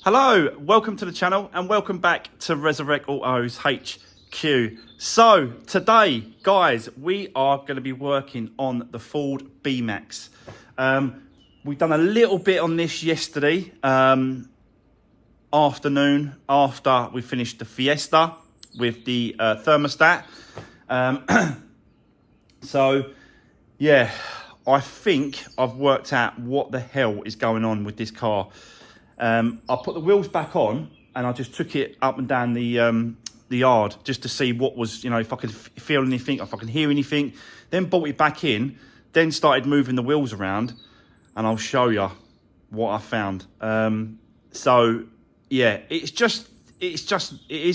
Hello, welcome to the channel and welcome back to Resurwreck Autos HQ. So today, guys, we are going to be working on the Ford B-Max. We've done a little bit on this yesterday afternoon after we finished the Fiesta with the thermostat. So yeah, I think I've worked out what the hell is going on with this car. I put the wheels back on and I just took it up and down the yard just to see what was, you know, if I could feel anything, if I could hear anything. Then brought it back in, then started moving the wheels around, and I'll show you what I found. So yeah, it is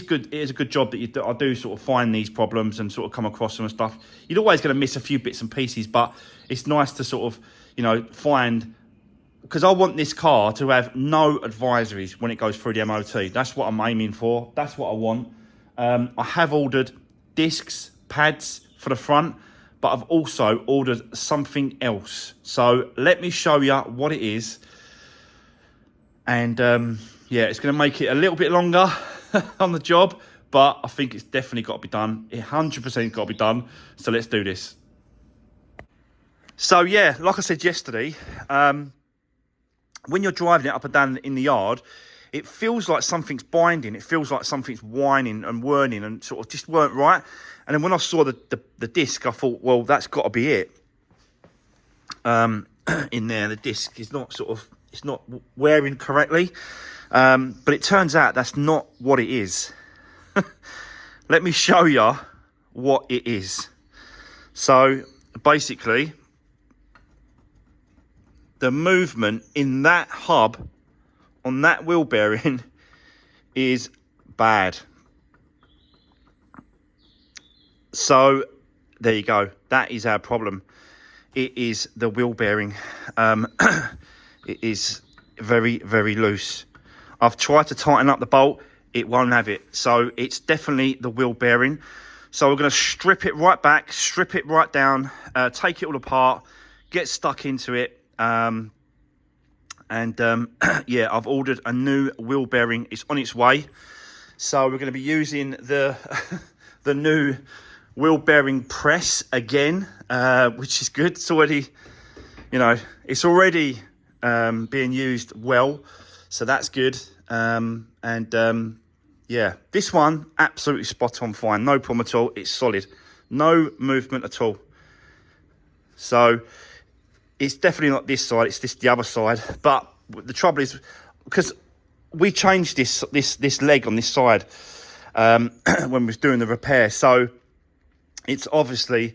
good. It is a good job that I do sort of find these problems and sort of come across them and stuff. You're always going to miss a few bits and pieces, but it's nice to sort of, you know, find. Because I want this car to have no advisories when it goes through the MOT. That's what I'm aiming for. That's what I want. I have ordered discs, pads for the front, but I've also ordered something else. So let me show you what it is. And yeah, it's going to make it a little bit longer on the job, but I think it's definitely got to be done. It 100% got to be done. So let's do this. So yeah, like I said yesterday, when you're driving it up and down in the yard, it feels like something's binding. It feels like something's whining and whirring and sort of just weren't right. And then when I saw the disc, I thought, well, that's got to be it. In there, the disc is not it's not wearing correctly. But it turns out that's not what it is. Let me show you what it is. So basically, the movement in that hub on that wheel bearing is bad. So there you go. That is our problem. It is the wheel bearing. It is very, very loose. I've tried to tighten up the bolt. It won't have it. So it's definitely the wheel bearing. So we're going to strip it right back, strip it right down, take it all apart, get stuck into it. Yeah, I've ordered a new wheel bearing. It's on its way. So we're going to be using the the new wheel bearing press again, which is good. It's already, you know, it's already being used well. So that's good. Yeah, this one, absolutely spot on fine. No problem at all. It's solid. No movement at all. So it's definitely not this side, it's the other side. But the trouble is, because we changed this leg on this side when we was doing the repair. So it's obviously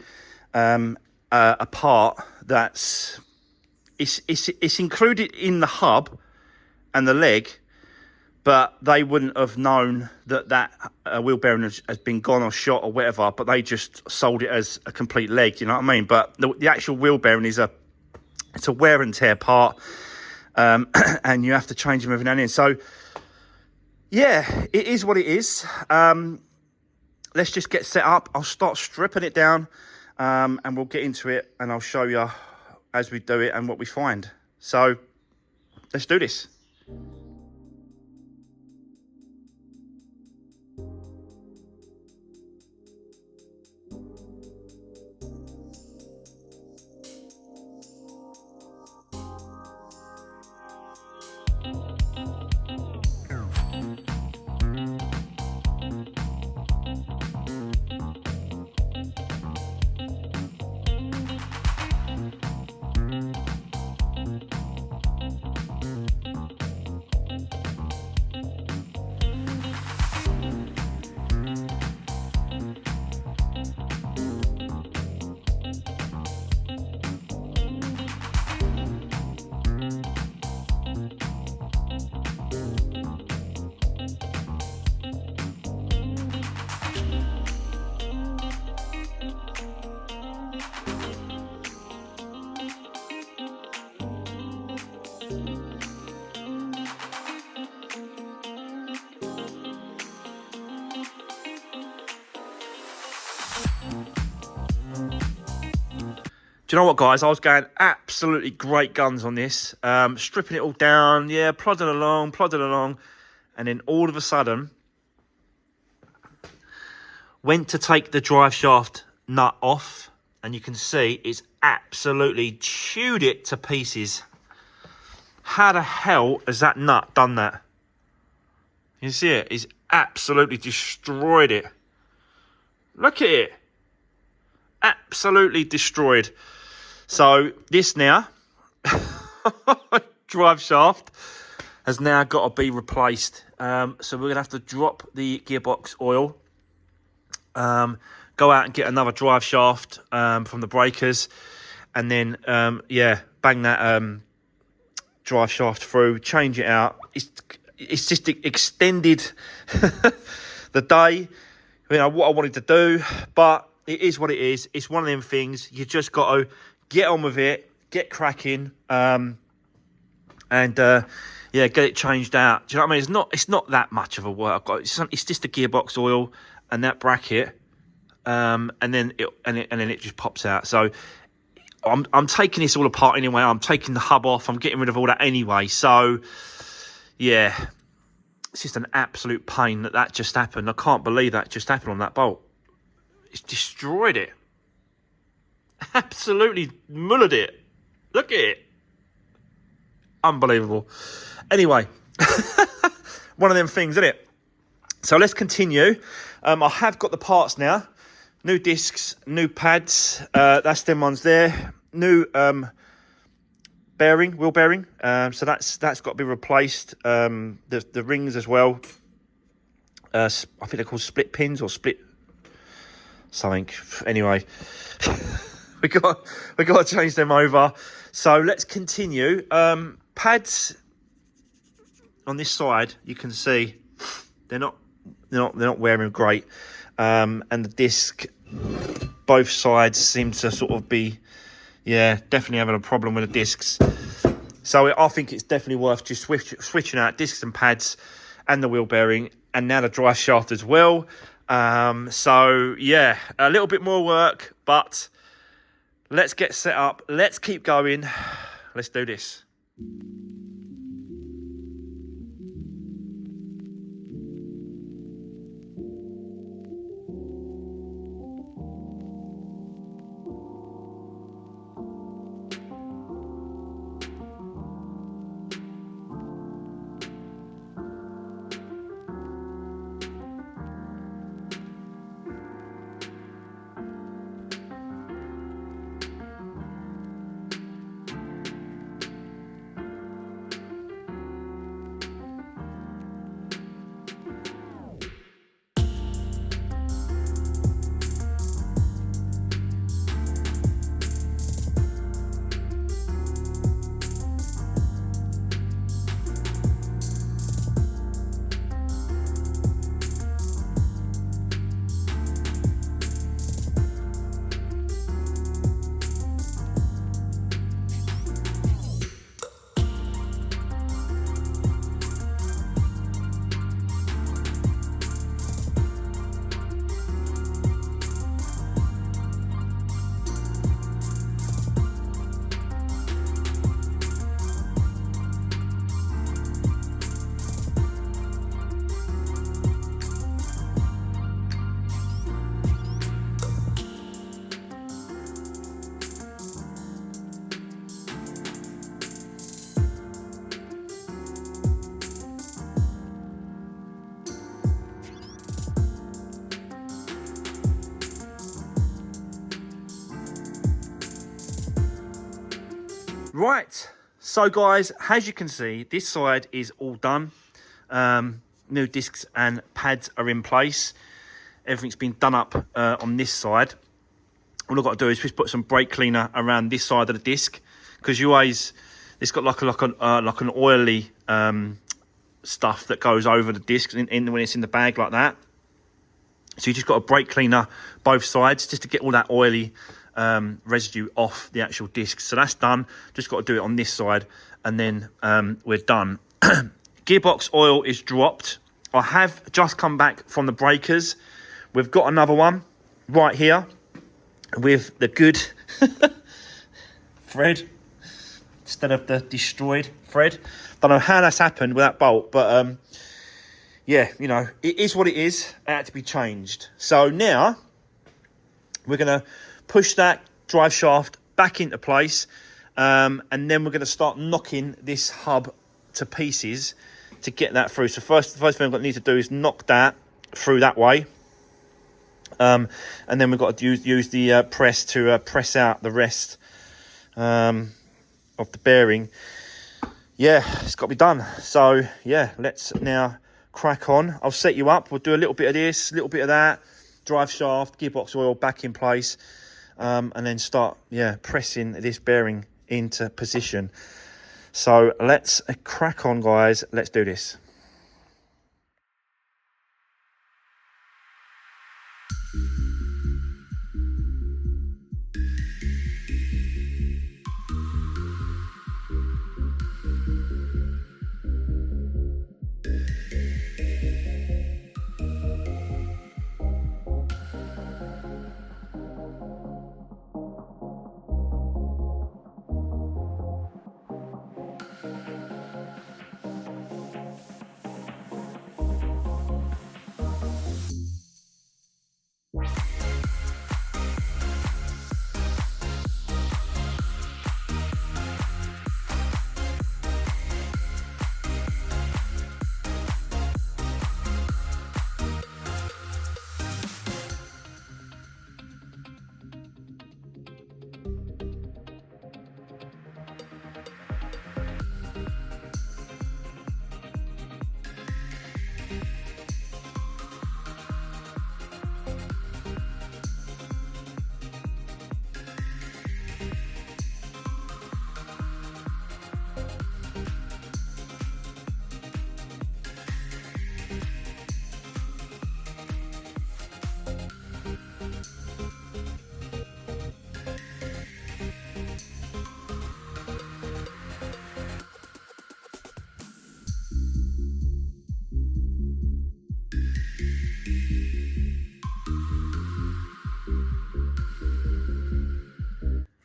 a part that's it's included in the hub and the leg, but they wouldn't have known that wheel bearing has been gone or shot or whatever. But they just sold it as a complete leg. You know what I mean? But the actual wheel bearing is it's a wear and tear part, and you have to change them every now and then. So, yeah, it is what it is. Let's just get set up. I'll start stripping it down, and we'll get into it, and I'll show you as we do it and what we find. So, let's do this. Do you know what, guys? I was going absolutely great guns on this. Stripping it all down. Yeah, plodding along. And then all of a sudden, went to take the drive shaft nut off. And you can see it's absolutely chewed it to pieces. How the hell has that nut done that? You see it? It's absolutely destroyed it. Look at it. Absolutely destroyed. So this now, drive shaft, has now got to be replaced. So we're going to have to drop the gearbox oil. Go out and get another drive shaft from the breakers. And then, bang that drive shaft through, change it out. It's just extended the day, you know, what I wanted to do, but it is what it is. It's one of them things. You just got to get on with it, get cracking, and get it changed out. Do you know what I mean? It's not that much of a work. It's just the gearbox oil and that bracket, and then it just pops out. So I'm taking this all apart anyway. I'm taking the hub off. I'm getting rid of all that anyway. So yeah, it's just an absolute pain that just happened. I can't believe that just happened on that bolt. It's destroyed it. Absolutely mullered it. Look at it. Unbelievable. Anyway, one of them things, isn't it? So let's continue. I have got the parts now. New discs, new pads. That's them ones there. New bearing, wheel bearing. So that's got to be replaced. The rings as well. I think they're called split pins or split something. Anyway, we got to change them over. So let's continue. Pads on this side, you can see they're not wearing great. And the disc, both sides seem to sort of be, definitely having a problem with the discs. So I think it's definitely worth just switching out discs and pads and the wheel bearing and now the drive shaft as well. So yeah, a little bit more work, but let's get set up. Let's keep going. Let's do this. Right, so guys, as you can see, this side is all done. New discs and pads are in place. Everything's been done up on this side. All I've got to do is just put some brake cleaner around this side of the disc, because you always, it's got like an oily stuff that goes over the disc when it's in the bag like that. So you just got a brake cleaner both sides just to get all that oily residue off the actual disc. So that's done. Just got to do it on this side, and then we're done. Gearbox oil is dropped. I have just come back from the breakers. We've got another one right here with the good thread instead of the destroyed thread. Don't know how that's happened with that bolt, but yeah, you know, it is what it is. It had to be changed. So now we're going to push that drive shaft back into place, and then we're going to start knocking this hub to pieces to get that through. So the first thing I'm going to need to do is knock that through that way, and then we've got to use the press to press out the rest of the bearing. Yeah, it's got to be done. So yeah, let's now crack on. I'll set you up. We'll do a little bit of this, a little bit of that, drive shaft, gearbox oil back in place, and then start pressing this bearing into position. So let's crack on, guys. Let's do this.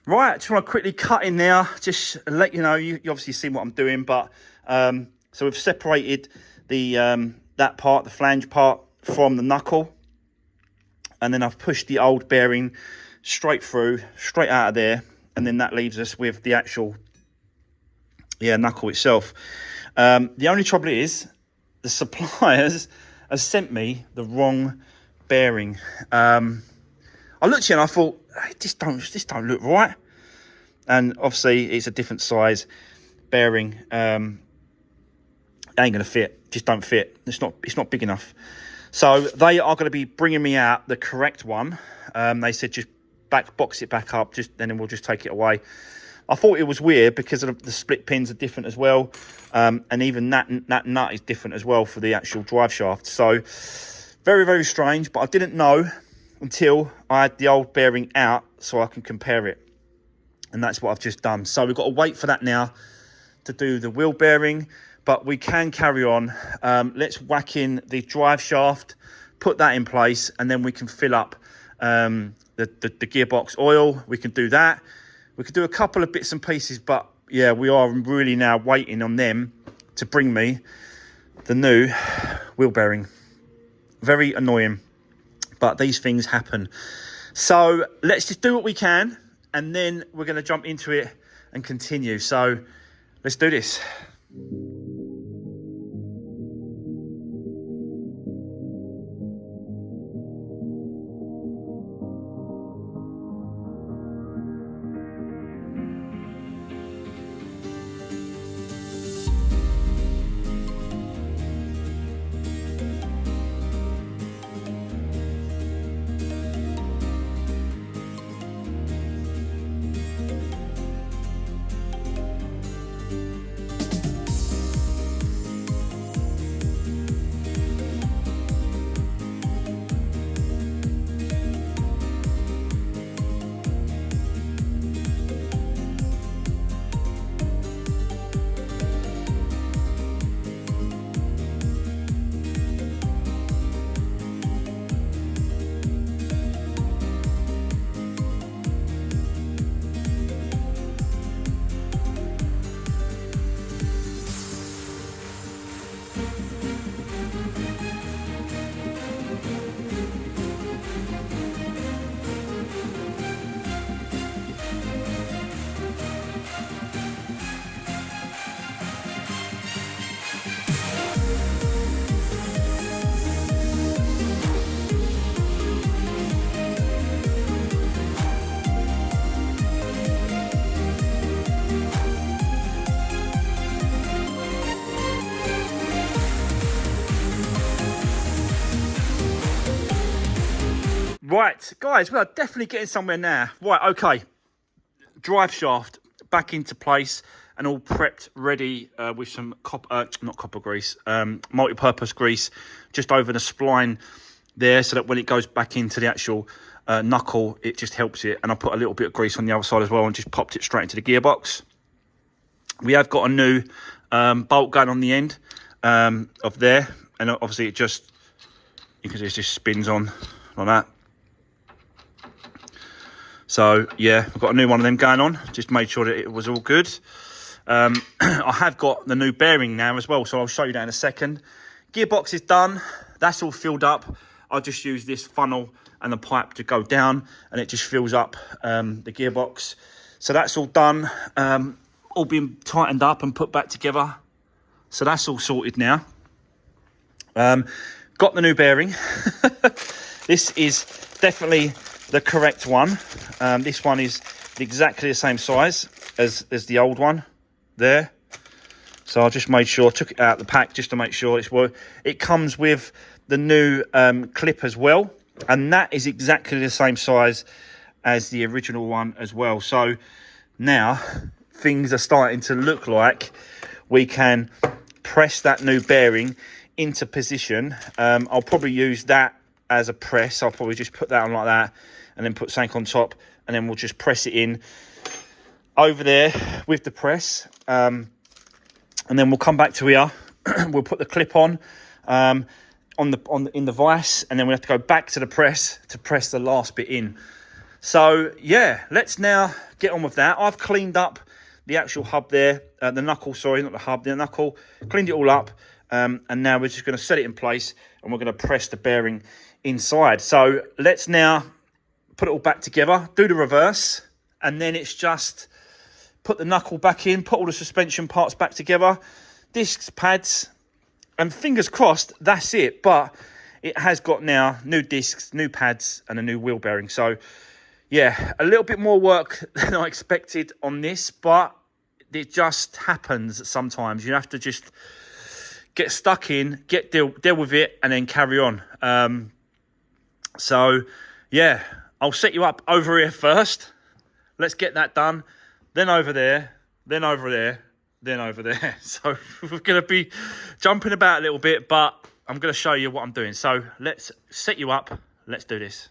Right, just want to quickly cut in there, just let you know, you obviously see what I'm doing, but so we've separated the that part, the flange part, from the knuckle, and then I've pushed the old bearing straight through, straight out of there, and then that leaves us with the actual knuckle itself. The only trouble is the suppliers have sent me the wrong bearing. I looked here and I thought, hey, this don't look right. And obviously it's a different size bearing. It ain't gonna fit. Just don't fit. It's not big enough. So they are going to be bringing me out the correct one. They said just box it back up, then we'll just take it away. I thought it was weird because the split pins are different as well, and even that nut is different as well for the actual drive shaft. So very, very strange, but I didn't know until I had the old bearing out so I can compare it. And that's what I've just done. So we've got to wait for that now to do the wheel bearing, but we can carry on. Let's whack in the drive shaft, put that in place, and then we can fill up the gearbox oil. We can do that. We could do a couple of bits and pieces, but yeah, we are really now waiting on them to bring me the new wheel bearing. Very annoying, but these things happen. So let's just do what we can, and then we're going to jump into it and continue. So let's do this. Right, guys, we are definitely getting somewhere now. Right, okay. Drive shaft back into place and all prepped, ready with some not copper grease, multi-purpose grease just over the spline there, so that when it goes back into the actual knuckle, it just helps it. And I put a little bit of grease on the other side as well and just popped it straight into the gearbox. We have got a new bolt gun on the end of there, and obviously it just, you can see it just spins on like that. So yeah, I've got a new one of them going on. Just made sure that it was all good. I have got the new bearing now as well, so I'll show you that in a second. Gearbox is done. That's all filled up. I'll just use this funnel and the pipe to go down, and it just fills up the gearbox. So that's all done. All been tightened up and put back together. So that's all sorted now. Got the new bearing. This is definitely the correct one. This one is exactly the same size as the old one there. So I just made sure, took it out of the pack just to make sure it's work. It comes with the new clip as well, and that is exactly the same size as the original one as well. So now things are starting to look like we can press that new bearing into position. I'll probably use that as a press. I'll probably just put that on like that and then put something on top, and then we'll just press it in over there with the press, and then we'll come back to here. We'll put the clip on in the vise, and then we have to go back to the press to press the last bit in. So yeah, let's now get on with that. I've cleaned up the actual hub there, the knuckle, sorry, not the hub, the knuckle. Cleaned it all up, and now we're just going to set it in place, and we're going to press the bearing inside. So let's now put it all back together, do the reverse, and then it's just put the knuckle back in, put all the suspension parts back together, discs, pads, and fingers crossed, that's it. But it has got now new discs, new pads, and a new wheel bearing. So yeah, a little bit more work than I expected on this, but it just happens sometimes. You have to just get stuck in, deal with it, and then carry on. So yeah, I'll set you up over here first. Let's get that done. Then over there, then over there, then over there. So we're going to be jumping about a little bit, but I'm going to show you what I'm doing. So let's set you up. Let's do this.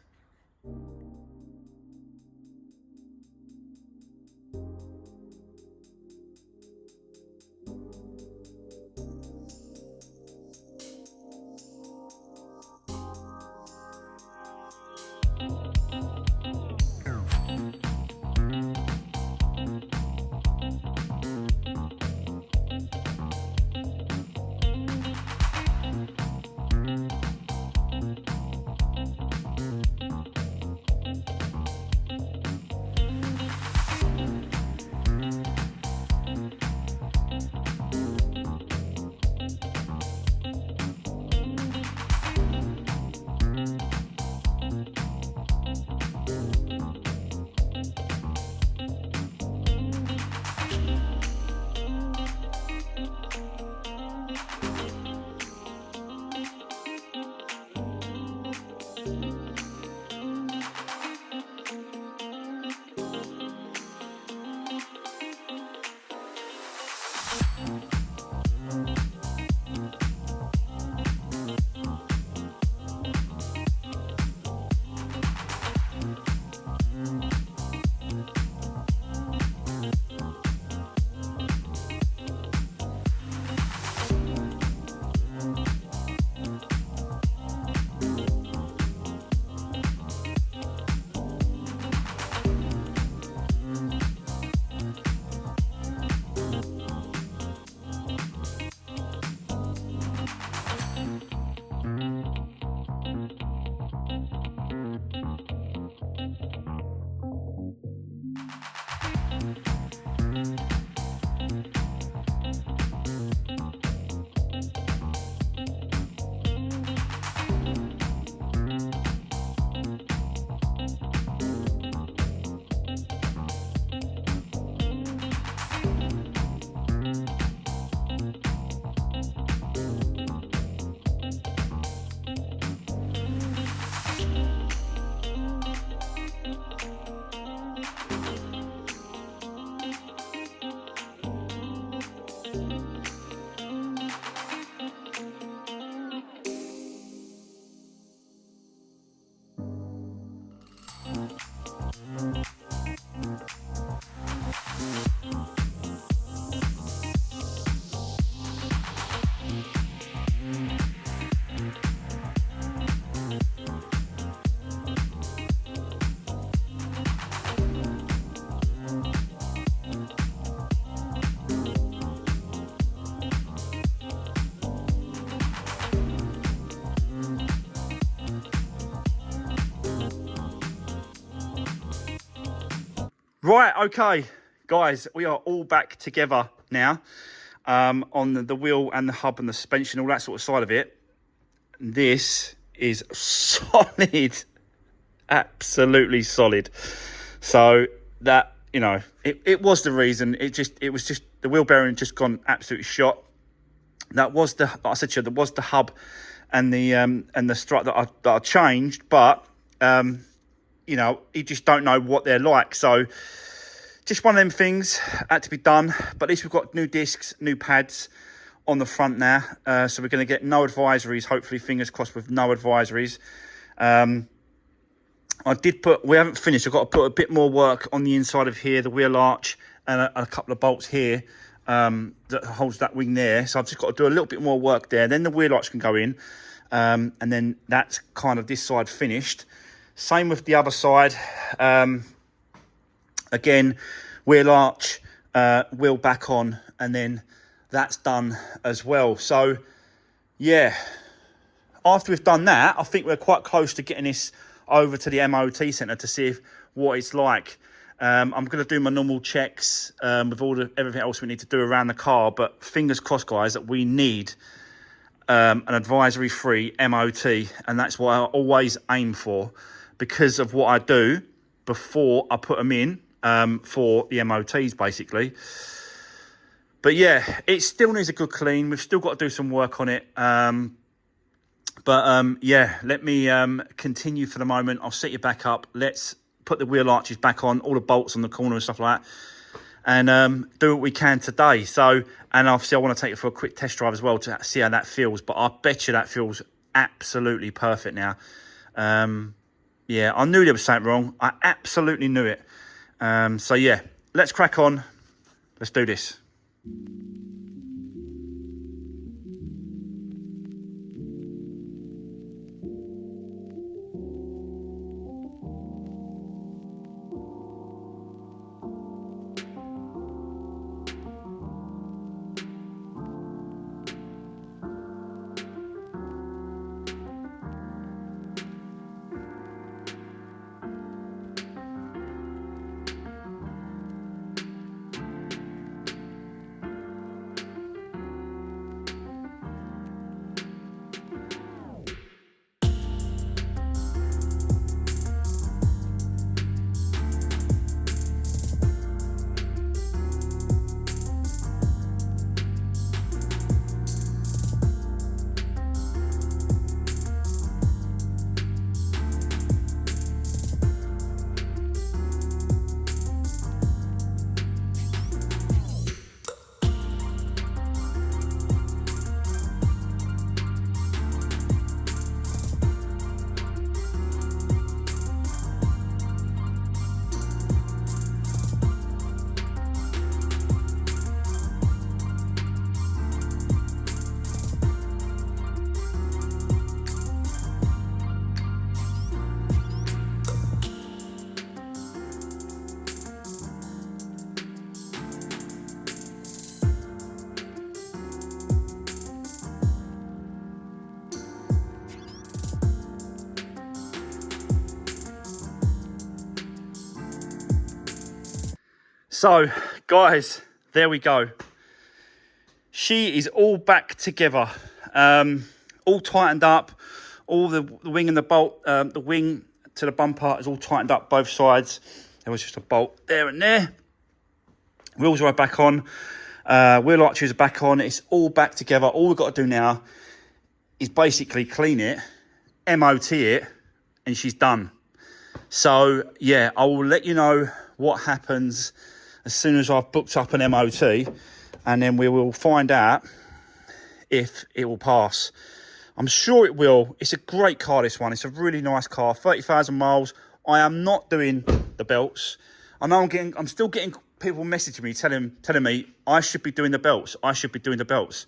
Right, okay, guys, we are all back together now on the wheel and the hub and the suspension, all that sort of side of it. This is solid, absolutely solid. So that, you know, it was the reason. It was just the wheel bearing just gone absolutely shot. That was the, like I said to you, that was the hub and the strut that I changed, but you know, you just don't know what they're like. So just one of them things had to be done. But at least we've got new discs, new pads on the front now. So we're going to get no advisories, hopefully, fingers crossed, with no advisories. We haven't finished. I've got to put a bit more work on the inside of here, the wheel arch, and a couple of bolts here that holds that wing there. So I've just got to do a little bit more work there. Then the wheel arch can go in. And then that's kind of this side finished. Same with the other side. Again, wheel arch, wheel back on, and then that's done as well. So, yeah, after we've done that, I think we're quite close to getting this over to the MOT centre to see what it's like. I'm going to do my normal checks with everything else we need to do around the car, but fingers crossed, guys, that we need an advisory-free MOT, and that's what I always aim for because of what I do before I put them in for the MOTs, basically. But yeah, it still needs a good clean. We've still got to do some work on it. Yeah, let me continue for the moment. I'll set you back up. Let's put the wheel arches back on, all the bolts on the corner and stuff like that, and do what we can today. So, and obviously I want to take it for a quick test drive as well to see how that feels. But I bet you that feels absolutely perfect now. Yeah, I knew there was something wrong. I absolutely knew it. So yeah, let's crack on. Let's do this. So, guys, there we go. She is all back together, all tightened up. All the wing and the bolt, the wing to the bumper is all tightened up both sides. There was just a bolt there and there. Wheels are back on. Wheel arches are back on. It's all back together. All we've got to do now is basically clean it, MOT it, and she's done. So, yeah, I will let you know what happens as soon as I've booked up an MOT, and then we will find out if it will pass. I'm sure it will. It's a great car, this one. It's a really nice car. 30,000 miles. I am not doing the belts. I know I'm still getting people messaging me telling me I should be doing the belts. I should be doing the belts.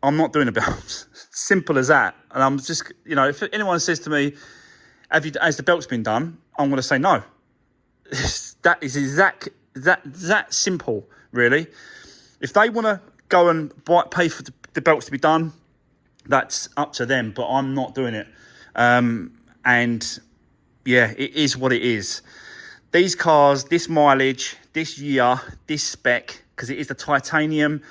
I'm not doing the belts. Simple as that. And I'm just, you know, if anyone says to me, has the belts been done? I'm going to say no. That is that simple, really. If they want to go and pay for the belts to be done, that's up to them, but I'm not doing it. And yeah, it is what it is. These cars, this mileage, this year, this spec, because it is the titanium,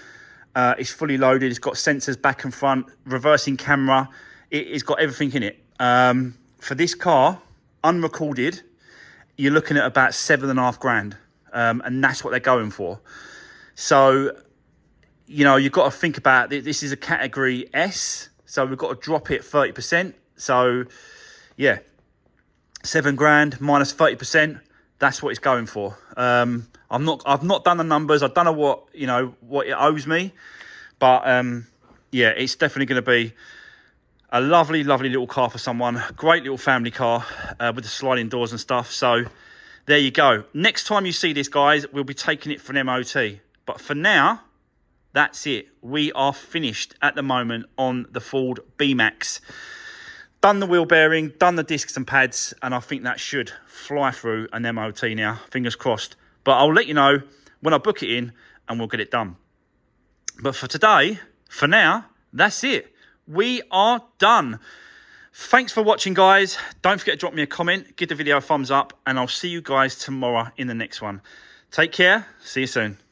it's fully loaded, it's got sensors back and front, reversing camera, it's got everything in it. For this car, unrecorded, you're looking at about $7.5 grand, and that's what they're going for. So, you know, you've got to think about it. This is a category S, so we've got to drop it 30%. So, yeah, 7 grand minus 30%. That's what it's going for. I've not done the numbers. I don't know what it owes me, but yeah, it's definitely going to be a lovely, lovely little car for someone. Great little family car with the sliding doors and stuff. So there you go. Next time you see this, guys, we'll be taking it for an MOT. But for now, that's it. We are finished at the moment on the Ford B-Max. Done the wheel bearing, done the discs and pads, and I think that should fly through an MOT now. Fingers crossed. But I'll let you know when I book it in, and we'll get it done. But for today, for now, that's it. We are done. Thanks for watching, guys. Don't forget to drop me a comment, give the video a thumbs up, and I'll see you guys tomorrow in the next one. Take care. See you soon.